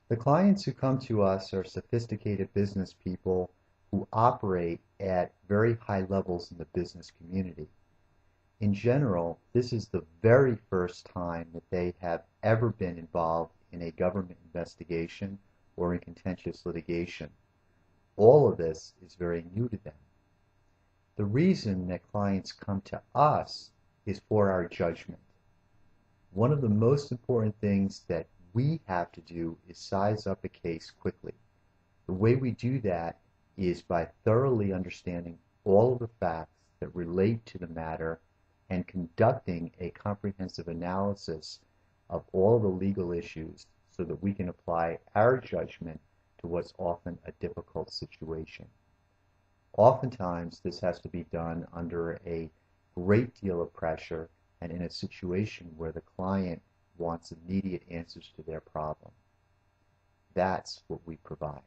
The clients who come to us are sophisticated business people who operate at very high levels in the business community. In general, this is the very first time that they have ever been involved in a government investigation or in contentious litigation. All of this is very new to them. The reason that clients come to us is for our judgment. One of the most important things that we have to do is size up a case quickly. The way we do that is by thoroughly understanding all of the facts that relate to the matter and conducting a comprehensive analysis of all the legal issues so that we can apply our judgment to what's often a difficult situation. Oftentimes, this has to be done under a great deal of pressure and in a situation where the client wants immediate answers to their problem. That's what we provide.